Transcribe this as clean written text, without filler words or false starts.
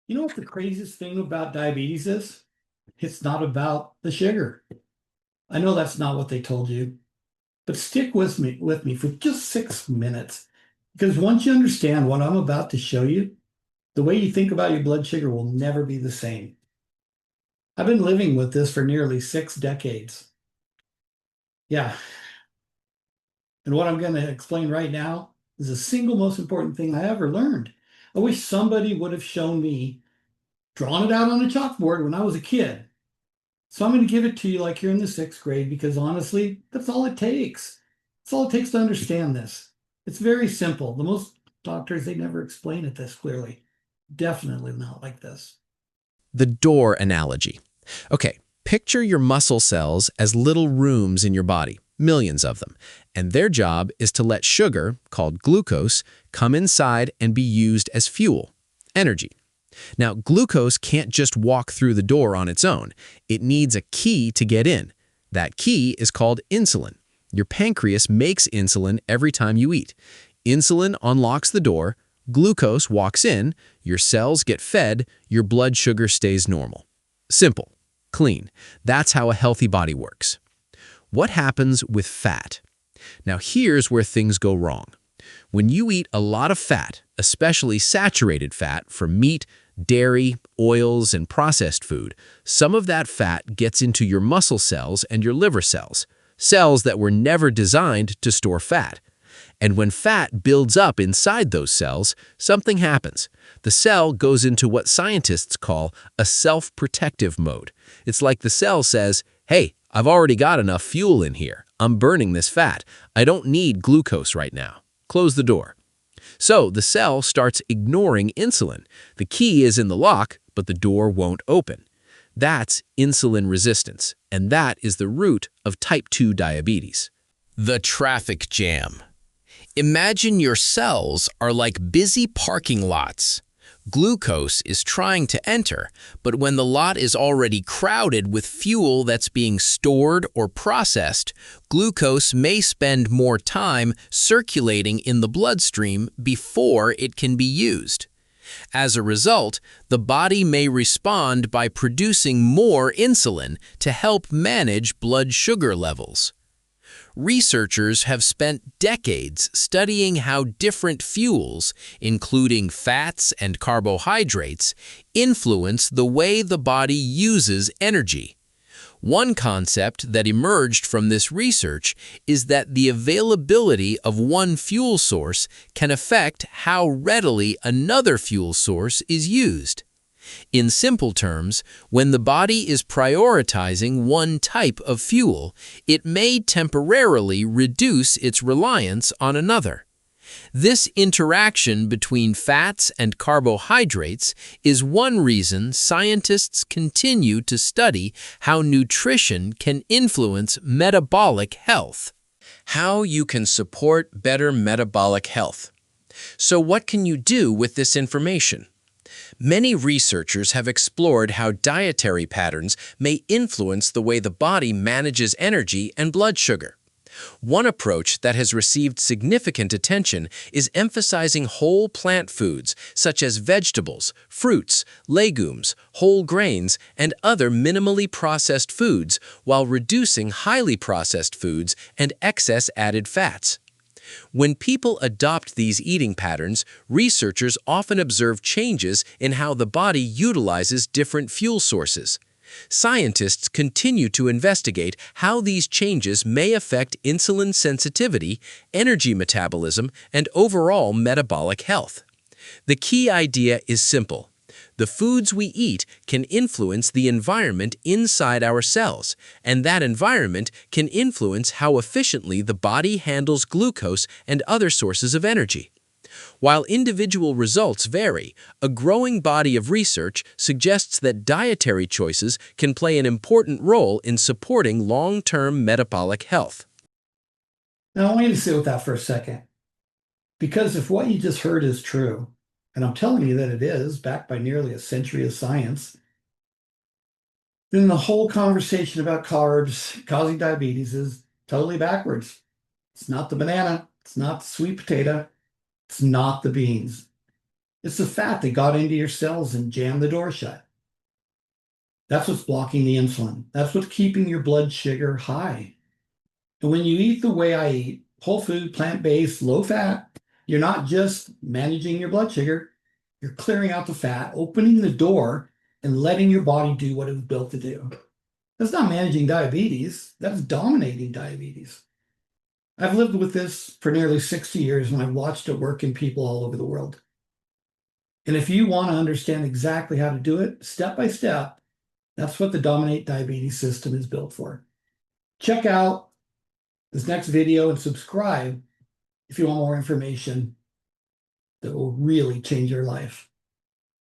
You know what the craziest thing about diabetes is? It's not about the sugar. I know that's not what they told you, but stick with me for just 6 minutes. Because once you understand what I'm about to show you, the way you think about your blood sugar will never be the same. I've been living with this for nearly 6 decades. Yeah, and what I'm going to explain right now is the single most important thing I ever learned. I wish somebody would have shown me, drawn it out on a chalkboard when I was a kid. So I'm going to give it to you like you're in the sixth grade because honestly, that's all it takes. That's all it takes to understand this. It's very simple. The most doctors, they never explain it this clearly. Definitely not like this. The door analogy. Okay, picture your muscle cells as little rooms in your body, millions of them, and their job is to let sugar, called glucose, come inside and be used as fuel, energy. Now, glucose can't just walk through the door on its own. It needs a key to get in. That key is called insulin. Your pancreas makes insulin every time you eat. Insulin unlocks the door, glucose walks in, your cells get fed, your blood sugar stays normal. Simple, clean. That's how a healthy body works. What happens with fat? Now here's where things go wrong. When you eat a lot of fat, especially saturated fat from meat, dairy, oils, and processed food, some of that fat gets into your muscle cells and your liver cells, cells that were never designed to store fat. And when fat builds up inside those cells, something happens. The cell goes into what scientists call a self-protective mode. It's like the cell says, hey, I've already got enough fuel in here. I'm burning this fat. I don't need glucose right now. Close the door. So the cell starts ignoring insulin. The key is in the lock, but the door won't open. That's insulin resistance, and that is the root of type 2 diabetes. The traffic jam. Imagine your cells are like busy parking lots. Glucose is trying to enter, but when the lot is already crowded with fuel that's being stored or processed, glucose may spend more time circulating in the bloodstream before it can be used. As a result, the body may respond by producing more insulin to help manage blood sugar levels. Researchers have spent decades studying how different fuels, including fats and carbohydrates, influence the way the body uses energy. One concept that emerged from this research is that the availability of one fuel source can affect how readily another fuel source is used. In simple terms, when the body is prioritizing one type of fuel, it may temporarily reduce its reliance on another. This interaction between fats and carbohydrates is one reason scientists continue to study how nutrition can influence metabolic health. How you can support better metabolic health. So what can you do with this information? Many researchers have explored how dietary patterns may influence the way the body manages energy and blood sugar. One approach that has received significant attention is emphasizing whole plant foods such as vegetables, fruits, legumes, whole grains, and other minimally processed foods while reducing highly processed foods and excess added fats. When people adopt these eating patterns, researchers often observe changes in how the body utilizes different fuel sources. Scientists continue to investigate how these changes may affect insulin sensitivity, energy metabolism, and overall metabolic health. The key idea is simple. The foods we eat can influence the environment inside our cells, and that environment can influence how efficiently the body handles glucose and other sources of energy. While individual results vary, a growing body of research suggests that dietary choices can play an important role in supporting long-term metabolic health. Now, I want you to sit with that for a second. Because if what you just heard is true, and I'm telling you that it is, backed by nearly a century of science, then the whole conversation about carbs causing diabetes is totally backwards. It's not the banana, it's not the sweet potato, it's not the beans. It's the fat that got into your cells and jammed the door shut. That's what's blocking the insulin. That's what's keeping your blood sugar high. And when you eat the way I eat, whole food, plant-based, low fat, you're not just managing your blood sugar, you're clearing out the fat, opening the door, and letting your body do what it was built to do. That's not managing diabetes, that's dominating diabetes. I've lived with this for nearly 60 years and I've watched it work in people all over the world. And if you want to understand exactly how to do it, step by step, that's what the Dominate Diabetes system is built for. Check out this next video and subscribe if you want more information that will really change your life.